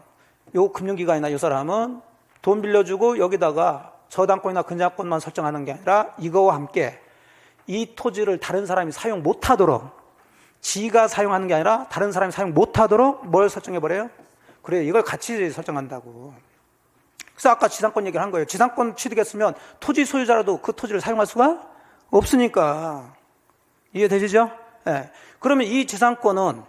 요 금융기관이나 이 사람은 돈 빌려주고 여기다가 저당권이나 근저당권만 설정하는 게 아니라 이거와 함께 이 토지를 다른 사람이 사용 못하도록, 지가 사용하는 게 아니라 다른 사람이 사용 못하도록 뭘 설정해버려요? 그래, 이걸 같이 설정한다고. 그래서 아까 지상권 얘기를 한 거예요. 지상권 취득했으면 토지 소유자라도 그 토지를 사용할 수가 없으니까. 이해되시죠? 네. 그러면 이 지상권은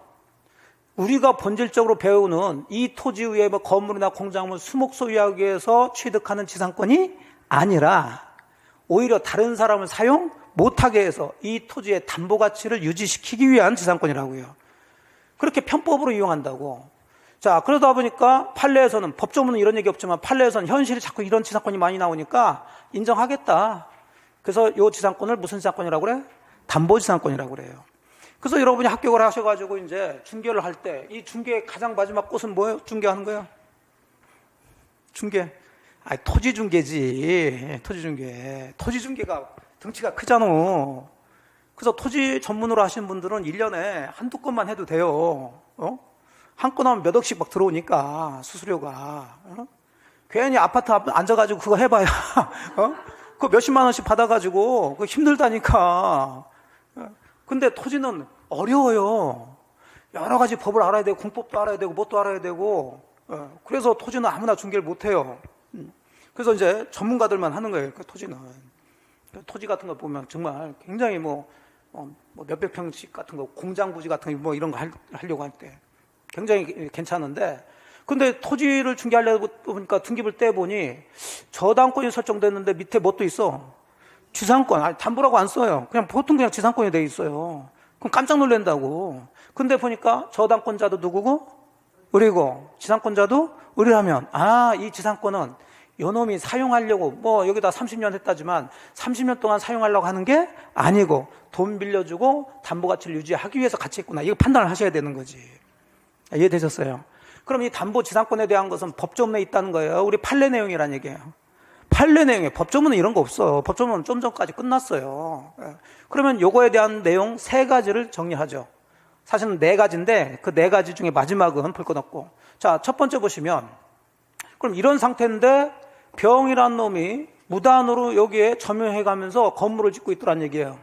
우리가 본질적으로 배우는 이 토지 위에 뭐 건물이나 공작물, 수목 소유하기 위해서 취득하는 지상권이 아니라 오히려 다른 사람을 사용 못하게 해서 이 토지의 담보 가치를 유지시키기 위한 지상권이라고요. 그렇게 편법으로 이용한다고. 자, 그러다 보니까 판례에서는, 법조문은 이런 얘기 없지만 판례에서는 현실이 자꾸 이런 지상권이 많이 나오니까 인정하겠다. 그래서 이 지상권을 무슨 지상권이라고 그래? 담보지상권이라고 그래요. 그래서 여러분이 합격을 하셔가지고 이제 중개를 할 때 이 중개의 가장 마지막 곳은 뭐예요? 중개하는 거예요? 중개. 토지 중개지. 토지 중개. 토지 중개가 덩치가 크잖아. 그래서 토지 전문으로 하시는 분들은 1년에 한두 건만 해도 돼요. 한 건 하면 몇 억씩 막 들어오니까 수수료가. 괜히 아파트 앞에 앉아가지고 그거 해봐야 그거 몇십만 원씩 받아가지고 그거 힘들다니까. 근데 토지는 어려워요. 여러 가지 법을 알아야 되고 공법도 알아야 되고 뭣도 알아야 되고. 그래서 토지는 아무나 중개를 못해요. 그래서 이제 전문가들만 하는 거예요. 그 토지는. 토지 같은 거 보면 정말 굉장히 뭐 몇백 평씩 같은 거, 공장 부지 같은 거 뭐 이런 거 하려고 할 때 굉장히 괜찮은데, 근데 토지를 중개하려고 보니까 등기부를 떼보니 저당권이 설정됐는데 밑에 뭣도 있어. 지상권. 담보라고 안 써요. 보통 그냥 지상권이 돼 있어요. 그럼 깜짝 놀란다고. 근데 보니까 저당권자도 누구고? 을이고, 지상권자도 을이라면, 이 지상권은 요놈이 사용하려고, 여기다 30년 했다지만 30년 동안 사용하려고 하는 게 아니고 돈 빌려주고 담보 가치를 유지하기 위해서 같이 했구나. 이거 판단을 하셔야 되는 거지. 이해되셨어요? 그럼 이 담보 지상권에 대한 것은 법조문에 있다는 거예요. 우리 판례 내용이란 얘기예요. 판례 내용에 법조문은 이런 거 없어. 법조문은 좀 전까지 끝났어요. 그러면 요거에 대한 내용 3가지를 정리하죠. 사실은 4가지인데 그 4가지 중에 마지막은 볼 것 없고. 자, 첫 번째 보시면, 그럼 이런 상태인데 병이란 놈이 무단으로 여기에 점유해가면서 건물을 짓고 있더란 얘기예요.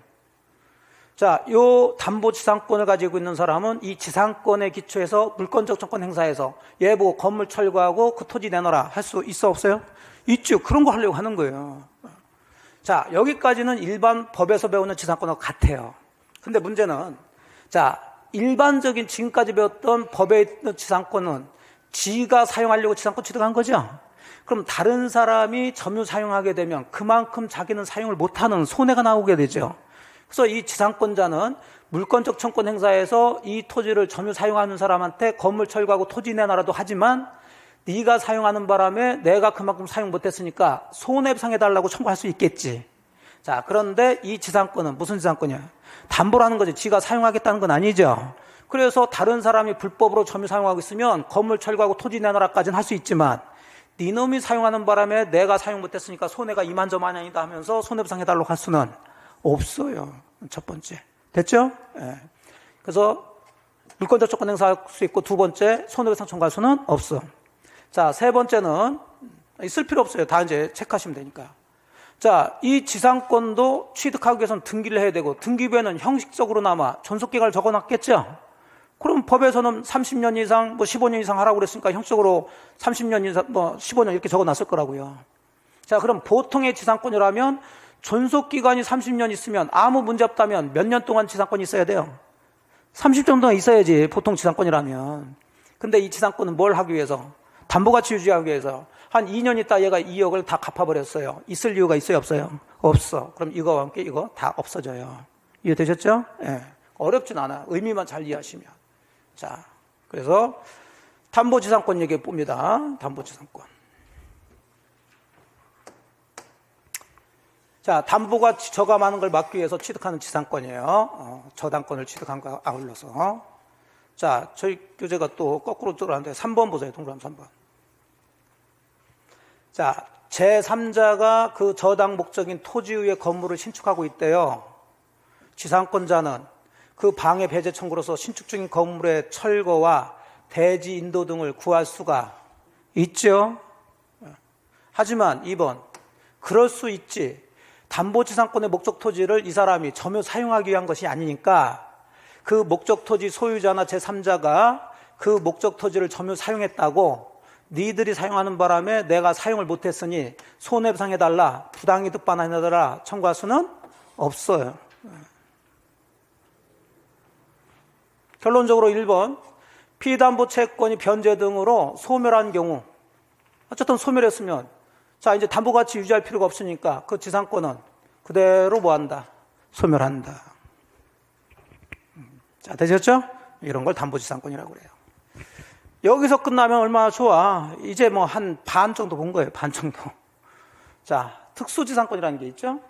자, 요 담보 지상권을 가지고 있는 사람은 이 지상권에 기초해서 물권적 청권 행사해서 얘 보고 건물 철거하고 그 토지 내놔라 할 수 있어 없어요? 있죠. 그런 거 하려고 하는 거예요. 자, 여기까지는 일반 법에서 배우는 지상권하고 같아요. 근데 문제는, 자, 일반적인 지금까지 배웠던 법에 있는 지상권은 지가 사용하려고 지상권 취득한 거죠. 그럼 다른 사람이 점유 사용하게 되면 그만큼 자기는 사용을 못하는 손해가 나오게 되죠. 그래서 이 지상권자는 물권적 청권 행사에서 이 토지를 점유 사용하는 사람한테 건물 철거하고 토지 내놔라도 하지만 네가 사용하는 바람에 내가 그만큼 사용 못했으니까 손해배상해달라고 청구할 수 있겠지. 자, 그런데 이 지상권은 무슨 지상권이야? 담보라는 거지. 지가 사용하겠다는 건 아니죠. 그래서 다른 사람이 불법으로 점유 사용하고 있으면 건물 철거하고 토지 내놔라까지는 할 수 있지만 네 놈이 사용하는 바람에 내가 사용 못했으니까 손해가 이만저만이다 하면서 손해배상해달라고 할 수는 없어요. 첫 번째. 됐죠? 예. 그래서 물권적 청권 행사할 수 있고, 두 번째, 손해배상 청구할 수는 없어. 자, 세 번째는 쓸 필요 없어요. 다 이제 체크하시면 되니까. 자, 이 지상권도 취득하기 위해서는 등기를 해야 되고, 등기부에는 형식적으로나마 존속기간을 적어놨겠죠? 그럼 법에서는 30년 이상, 15년 이상 하라고 그랬으니까 형식적으로 30년 이상, 15년 이렇게 적어놨을 거라고요. 자, 그럼 보통의 지상권이라면 존속기간이 30년 있으면 아무 문제 없다면 몇 년 동안 지상권이 있어야 돼요? 30 정도는 있어야지, 보통 지상권이라면. 근데 이 지상권은 뭘 하기 위해서? 담보가치 유지하기 위해서 한 2년 있다 얘가 2억을 다 갚아버렸어요. 있을 이유가 있어요, 없어요? 없어. 그럼 이거와 함께 이거 다 없어져요. 이해되셨죠? 예. 어렵진 않아. 의미만 잘 이해하시면. 자, 그래서 담보지상권 얘기해 봅니다. 담보지상권. 자, 담보가 저감하는 걸 막기 위해서 취득하는 지상권이에요. 저당권을 취득한 거 아울러서. 자, 저희 교재가 또 거꾸로 들어왔는데 3번 보세요. 동그라미 3번. 자, 제3자가 그 저당 목적인 토지 위에 건물을 신축하고 있대요. 지상권자는 그 방해 배제 청구로서 신축 중인 건물의 철거와 대지 인도 등을 구할 수가 있죠. 하지만 2번, 그럴 수 있지. 담보지상권의 목적 토지를 이 사람이 점유 사용하기 위한 것이 아니니까 그 목적 토지 소유자나 제3자가 그 목적 토지를 점유 사용했다고 니들이 사용하는 바람에 내가 사용을 못했으니 손해배상해달라, 부당이득 반환해달라 청구할 수는 없어요. 결론적으로 1번, 피담보 채권이 변제 등으로 소멸한 경우, 어쨌든 소멸했으면 자, 이제 담보가치 유지할 필요가 없으니까 그 지상권은 그대로 뭐한다? 소멸한다. 자, 되셨죠? 이런 걸 담보지상권이라고 그래요. 여기서 끝나면 얼마나 좋아. 이제 뭐 한 반 정도 본 거예요. 반 정도. 자, 특수지상권이라는 게 있죠.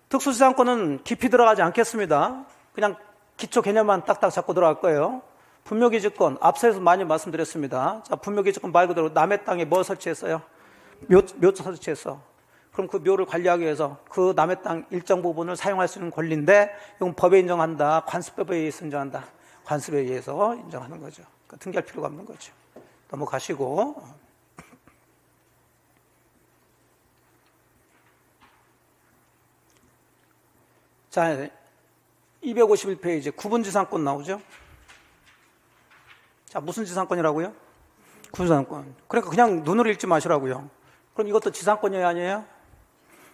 특수지상권은 깊이 들어가지 않겠습니다. 그냥 기초 개념만 딱딱 잡고 들어갈 거예요. 분묘기지권, 앞서서 많이 말씀드렸습니다. 자, 분묘기지권 말 그대로 남의 땅에 뭐 설치했어요? 묘 설치했어. 그럼 그 묘를 관리하기 위해서 그 남의 땅 일정 부분을 사용할 수 있는 권리인데 이건 법에 인정한다. 관습법에 의해서 인정한다. 관습에 의해서 인정하는 거죠. 그러니까 등기할 필요가 없는 거죠. 넘어가시고. 자, 251페이지 구분지상권 나오죠? 자, 무슨 지상권이라고요? 구분지상권. 그러니까 그냥 눈으로 읽지 마시라고요. 그럼 이것도 지상권이에요, 아니에요?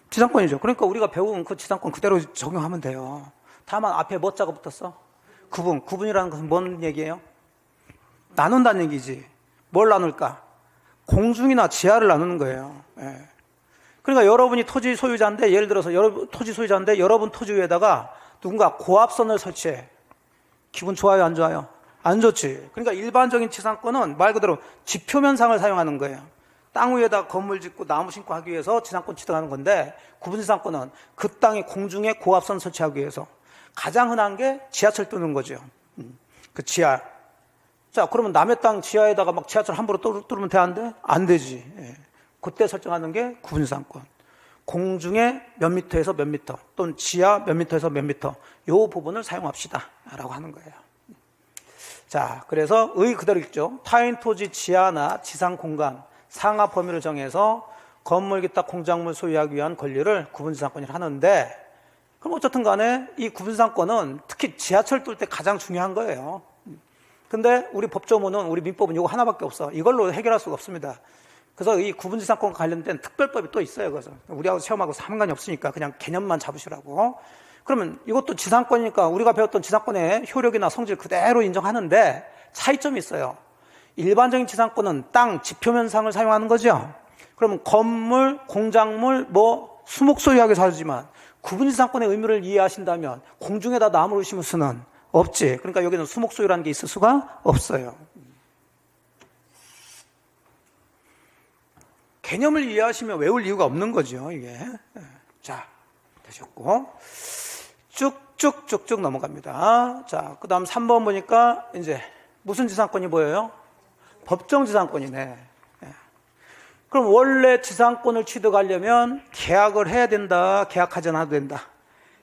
지상권이죠. 그러니까 우리가 배운 그 지상권 그대로 적용하면 돼요. 다만 앞에 뭐 자가 붙었어? 구분. 구분이라는 것은 뭔 얘기예요? 나눈다는 얘기지. 뭘 나눌까? 공중이나 지하를 나누는 거예요. 예. 그러니까 여러분이 토지 소유자인데, 예를 들어서 토지 소유자인데 여러분 토지 위에다가 누군가 고압선을 설치해. 기분 좋아요, 안 좋아요? 안 좋지. 그러니까 일반적인 지상권은 말 그대로 지표면상을 사용하는 거예요. 땅 위에다 건물 짓고 나무 심고 하기 위해서 지상권 취득하는 건데, 구분지상권은 그 땅에 공중에 고압선 설치하기 위해서 가장 흔한 게 지하철 뚫는 거죠. 그 지하. 자, 그러면 남의 땅 지하에다가 막 지하철 함부로 뚫으면 돼, 안 돼? 안 되지. 예. 그때 설정하는 게 구분지상권. 공중에 몇 미터에서 몇 미터, 또는 지하 몇 미터에서 몇 미터, 요 부분을 사용합시다 라고 하는 거예요. 자, 그래서 의 그대로 읽죠. 타인 토지 지하나 지상 공간 상하 범위를 정해서 건물 기타 공작물 소유하기 위한 권리를 구분지상권이라 하는데, 그럼 어쨌든 간에 이 구분지상권은 특히 지하철 뚫을 때 가장 중요한 거예요. 근데 우리 법조문은, 우리 민법은 이거 하나밖에 없어. 이걸로 해결할 수가 없습니다. 그래서 이 구분지상권과 관련된 특별법이 또 있어요. 그래서 우리하고 시험하고 상관이 없으니까 그냥 개념만 잡으시라고. 그러면 이것도 지상권이니까 우리가 배웠던 지상권의 효력이나 성질 그대로 인정하는데 차이점이 있어요. 일반적인 지상권은 땅 지표면상을 사용하는 거죠. 그러면 건물, 공작물, 뭐 수목 소유하게 사주지만, 구분지상권의 의미를 이해하신다면 공중에다 나무를 심을 수는 없지. 그러니까 여기는 수목 소유라는 게 있을 수가 없어요. 개념을 이해하시면 외울 이유가 없는 거죠, 이게. 자, 되셨고. 쭉쭉쭉쭉 넘어갑니다. 자, 그 다음 3번 보니까 이제 무슨 지상권이 보여요? 법정지상권이네. 그럼 원래 지상권을 취득하려면 계약을 해야 된다, 계약하지 않아도 된다?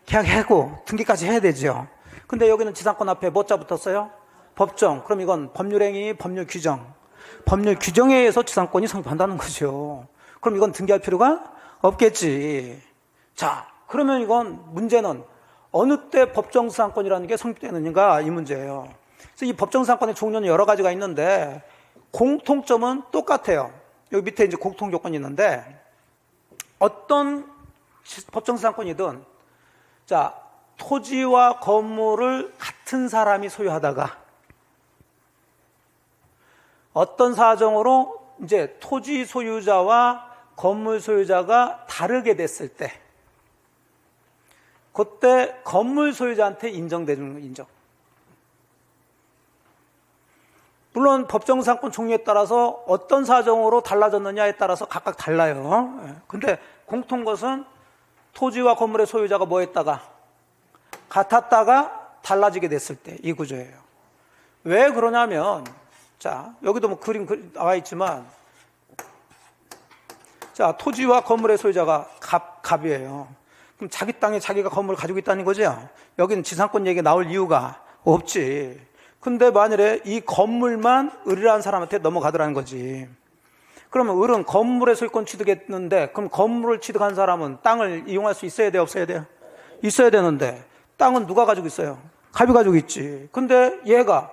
계약하고 등기까지 해야 되죠. 근데 여기는 지상권 앞에 뭐 자 붙었어요? 법정. 그럼 이건 법률행위, 법률규정. 법률규정에 의해서 지상권이 성립한다는 거죠. 그럼 이건 등기할 필요가 없겠지. 자, 그러면 이건 문제는 어느 때 법정지상권이라는 게 성립되느냐가 이 문제예요. 그래서 이 법정지상권의 종류는 여러 가지가 있는데 공통점은 똑같아요. 여기 밑에 이제 공통조건이 있는데, 어떤 법정지상권이든, 자, 토지와 건물을 같은 사람이 소유하다가 어떤 사정으로 이제 토지 소유자와 건물 소유자가 다르게 됐을 때, 그때 건물 소유자한테 인정되는 인정. 물론 법정지상권 종류에 따라서 어떤 사정으로 달라졌느냐에 따라서 각각 달라요. 근데 공통 것은 토지와 건물의 소유자가 뭐 했다가 같았다가 달라지게 됐을 때 이 구조예요. 왜 그러냐면, 자, 여기도 뭐 그림 나와 있지만, 자, 토지와 건물의 소유자가 갑이에요. 그럼 자기 땅에 자기가 건물을 가지고 있다는 거죠. 여기는 지상권 얘기 나올 이유가 없지. 근데 만일에 이 건물만 을이라는 사람한테 넘어가더라는 거지. 그러면 을은 건물의 소유권 취득했는데, 그럼 건물을 취득한 사람은 땅을 이용할 수 있어야 돼요, 없어야 돼요? 있어야 되는데 땅은 누가 가지고 있어요? 갑이 가지고 있지. 근데 얘가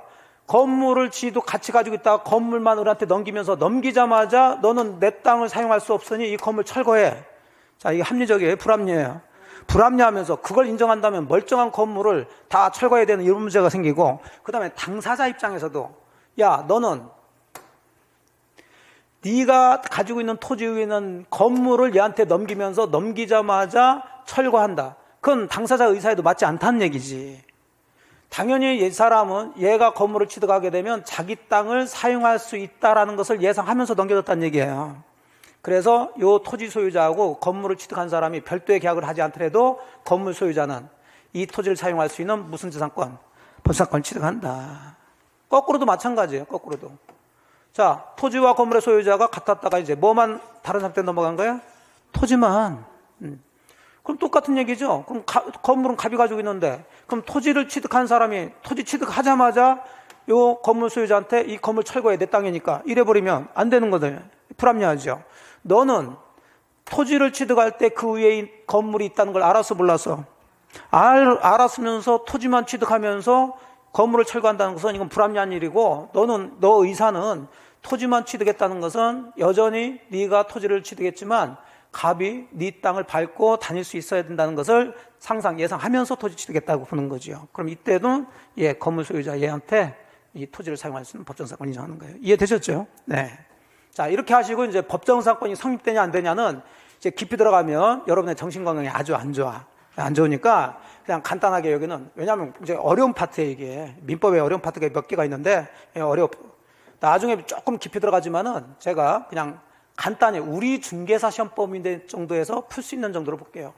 건물을 지도 같이 가지고 있다가 건물만 을한테 넘기면서, 넘기자마자 너는 내 땅을 사용할 수 없으니 이 건물 철거해. 자, 이게 합리적이에요, 불합리해요? 불합리하면서 그걸 인정한다면 멀쩡한 건물을 다 철거해야 되는 이런 문제가 생기고, 그 다음에 당사자 입장에서도, 야, 너는 네가 가지고 있는 토지 위에 있는 건물을 얘한테 넘기면서 넘기자마자 철거한다. 그건 당사자 의사에도 맞지 않다는 얘기지. 당연히 이 사람은 얘가 건물을 취득하게 되면 자기 땅을 사용할 수 있다라는 것을 예상하면서 넘겨줬다는 얘기예요. 그래서 이 토지 소유자하고 건물을 취득한 사람이 별도의 계약을 하지 않더라도 건물 소유자는 이 토지를 사용할 수 있는 무슨 지상권, 법상권을 취득한다. 거꾸로도 마찬가지예요. 거꾸로도. 자, 토지와 건물의 소유자가 같았다가 이제 뭐만 다른 상태에 넘어간 거야? 토지만. 그럼 똑같은 얘기죠. 그럼 건물은 갑이 가지고 있는데, 그럼 토지를 취득한 사람이 토지 취득하자마자 요 건물 소유자한테 이 건물 철거해, 내 땅이니까 이래버리면 안 되는 거든. 불합리하죠. 너는 토지를 취득할 때 그 위에 건물이 있다는 걸 알았어, 몰랐어? 알았으면서 토지만 취득하면서 건물을 철거한다는 것은 이건 불합리한 일이고, 너 의사는 토지만 취득했다는 것은 여전히 네가 토지를 취득했지만 갑이 네 땅을 밟고 다닐 수 있어야 된다는 것을 예상하면서 토지 취득했다고 보는 거죠. 그럼 이때도 건물 소유자 얘한테 이 토지를 사용할 수 있는 법정사건을 인정하는 거예요. 이해되셨죠? 네. 자, 이렇게 하시고 이제 법정사건이 성립되냐 안 되냐는 이제 깊이 들어가면 여러분의 정신건강이 아주 안 좋아. 안 좋으니까 그냥 간단하게 여기는, 왜냐하면 이제 어려운 파트에 이게 민법에 어려운 파트가 몇 개가 있는데 나중에 조금 깊이 들어가지만은 제가 그냥 간단히 우리 중개사 시험법인데 정도에서 풀 수 있는 정도로 볼게요.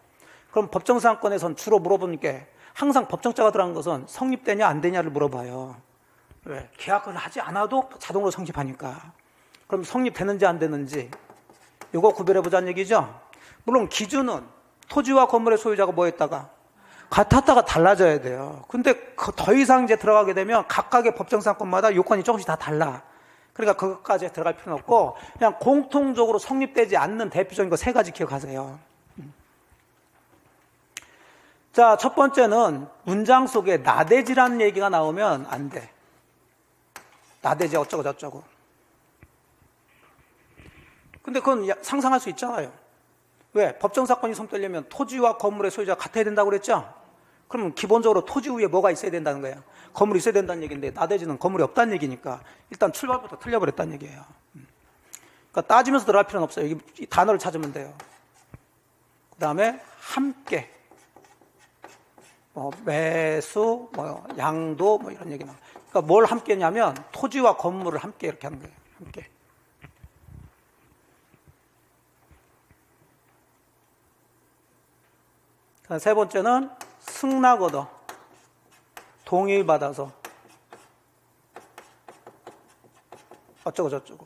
그럼 법정사건에선 주로 물어보는 게 항상 법정자가 들어간 것은 성립되냐 안 되냐를 물어봐요. 왜? 계약을 하지 않아도 자동으로 성립하니까. 그럼 성립되는지 안 되는지 이거 구별해보자는 얘기죠. 물론 기준은 토지와 건물의 소유자가 뭐였다가 같았다가 달라져야 돼요. 근데 더 이상 이제 들어가게 되면 각각의 법정사건마다 요건이 조금씩 다 달라. 그러니까 그것까지 들어갈 필요는 없고 그냥 공통적으로 성립되지 않는 대표적인 거 3가지 기억하세요. 자, 첫 번째는 문장 속에 나대지라는 얘기가 나오면 안 돼. 나대지 어쩌고 저쩌고. 근데 그건 상상할 수 있잖아요. 왜? 법정사건이 성립되려면 토지와 건물의 소유자가 같아야 된다고 그랬죠? 그러면 기본적으로 토지 위에 뭐가 있어야 된다는 거예요? 건물이 있어야 된다는 얘기인데 나대지는 건물이 없다는 얘기니까 일단 출발부터 틀려버렸다는 얘기예요. 그러니까 따지면서 들어갈 필요는 없어요. 이 단어를 찾으면 돼요. 그 다음에 함께 매수, 양도 이런 얘기나. 그러니까 뭘 함께 했냐면 토지와 건물을 함께 이렇게 하는 거예요. 함께. 세 번째는 승낙 얻어 동의를 받아서 어쩌고 저쩌고.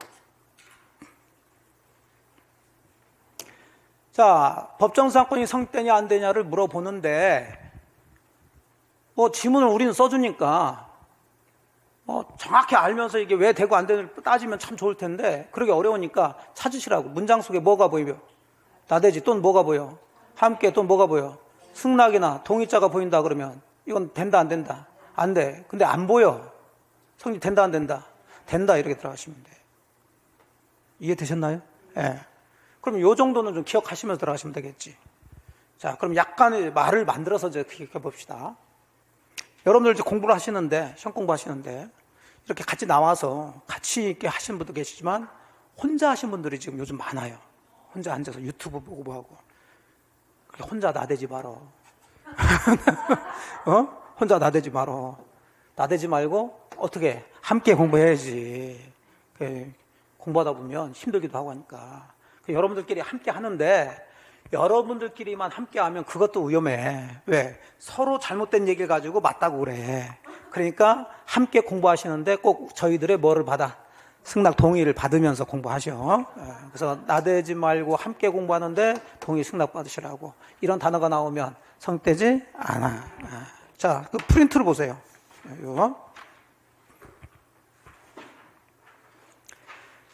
자, 법정사건이 성립되냐 안 되냐를 물어보는데 지문을 우리는 써주니까 정확히 알면서 이게 왜 되고 안 되는지 따지면 참 좋을 텐데 그러기 어려우니까 찾으시라고. 문장 속에 뭐가 보이며? 나대지 또는 뭐가 보여? 함께 또는 뭐가 보여? 승낙이나 동의자가 보인다 그러면 이건 된다 안 된다? 안 돼. 근데 안 보여. 성립된다 안 된다? 된다 이렇게 들어가시면 돼. 이해되셨나요? 예. 그럼 요 정도는 좀 기억하시면서 들어가시면 되겠지. 자, 그럼 약간의 말을 만들어서 이제 기억해 봅시다. 여러분들 이제 공부를 하시는데, 시험 공부하시는데 이렇게 같이 나와서 같이 이렇게 하시는 분도 계시지만 혼자 하신 분들이 지금 요즘 많아요. 혼자 앉아서 유튜브 보고 뭐하고. 혼자 나대지 말어. 혼자 나대지 말어. 나대지 말고 어떻게 함께 공부해야지. 공부하다 보면 힘들기도 하고 하니까. 여러분들끼리 함께 하는데 여러분들끼리만 함께 하면 그것도 위험해. 왜? 서로 잘못된 얘기를 가지고 맞다고 그래. 그러니까 함께 공부하시는데 꼭 저희들의 뭐를 받아? 승낙 동의를 받으면서 공부하셔. 그래서 나대지 말고 함께 공부하는데 동의 승낙 받으시라고. 이런 단어가 나오면 성립되지 않아. 자, 그 프린트를 보세요. 이거.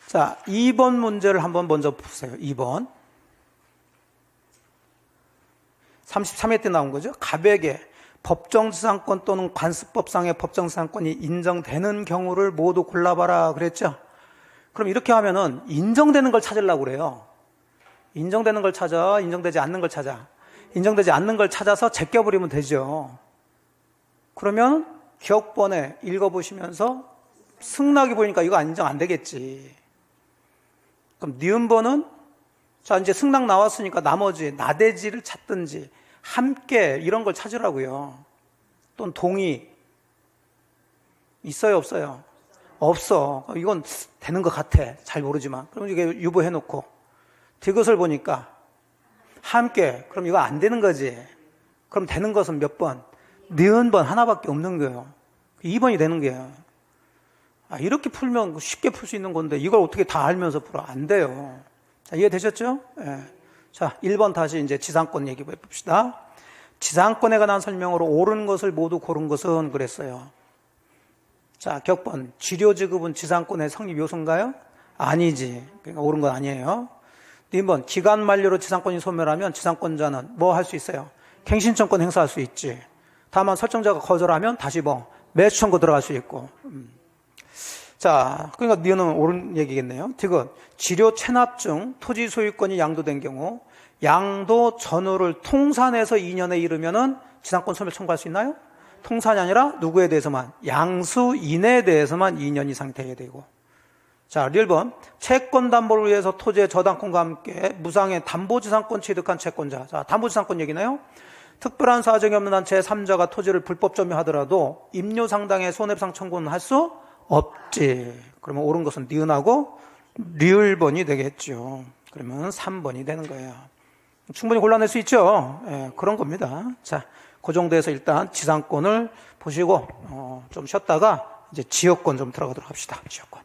자, 2번 문제를 한번 먼저 보세요. 2번. 33회 때 나온 거죠. 갑에게 법정지상권 또는 관습법상의 법정지상권이 인정되는 경우를 모두 골라봐라 그랬죠. 그럼 이렇게 하면은 인정되는 걸 찾으려고 그래요. 인정되는 걸 찾아, 인정되지 않는 걸 찾아. 인정되지 않는 걸 찾아서 제껴버리면 되죠. 그러면 기억번에 읽어보시면서 승낙이 보이니까 이거 인정 안 되겠지. 그럼 니은번은 자 이제 승낙 나왔으니까 나머지 나대지를 찾든지 함께 이런 걸 찾으라고요. 또는 동의. 있어요, 없어요? 없어. 이건 되는 것 같아. 잘 모르지만. 그럼 이게 유보해놓고 디귿을 보니까 함께. 그럼 이거 안 되는 거지. 그럼 되는 것은 몇 번? 니은 번 하나밖에 없는 거예요. 2번이 되는 거예요. 이렇게 풀면 쉽게 풀 수 있는 건데 이걸 어떻게 다 알면서 풀어? 안 돼요. 자, 이해되셨죠? 예. 자, 1번 다시 이제 지상권 얘기 해봅시다. 지상권에 관한 설명으로 옳은 것을 모두 고른 것은 그랬어요. 자, 격번. 지료지급은 지상권의 성립 요소인가요? 아니지. 그러니까 옳은 건 아니에요. 2번. 기간 만료로 지상권이 소멸하면 지상권자는 뭐 할 수 있어요? 갱신청권 행사할 수 있지. 다만 설정자가 거절하면 다시 뭐 매수 청구 들어갈 수 있고. 자, 그러니까 니은은 옳은 얘기겠네요. 디귿. 지료 체납 중 토지 소유권이 양도된 경우 양도 전후를 통산해서 2년에 이르면은 지상권 소멸 청구할 수 있나요? 통산이 아니라 누구에 대해서만? 양수인에 대해서만 2년 이상 돼야 되고. 자, 1번. 채권 담보를 위해서 토지의 저당권과 함께 무상의 담보지상권 취득한 채권자. 자, 담보지상권 얘기나요? 특별한 사정이 없는 한 제3자가 토지를 불법 점유하더라도 임료 상당의 손해배상 청구는 할 수 없지. 그러면 옳은 것은 니은하고 리을번이 되겠죠. 그러면 3번이 되는 거예요. 충분히 골라낼 수 있죠. 예, 그런 겁니다. 자, 그 정도에서 일단 지상권을 보시고 좀 쉬었다가 이제 지역권 좀 들어가도록 합시다. 지역권.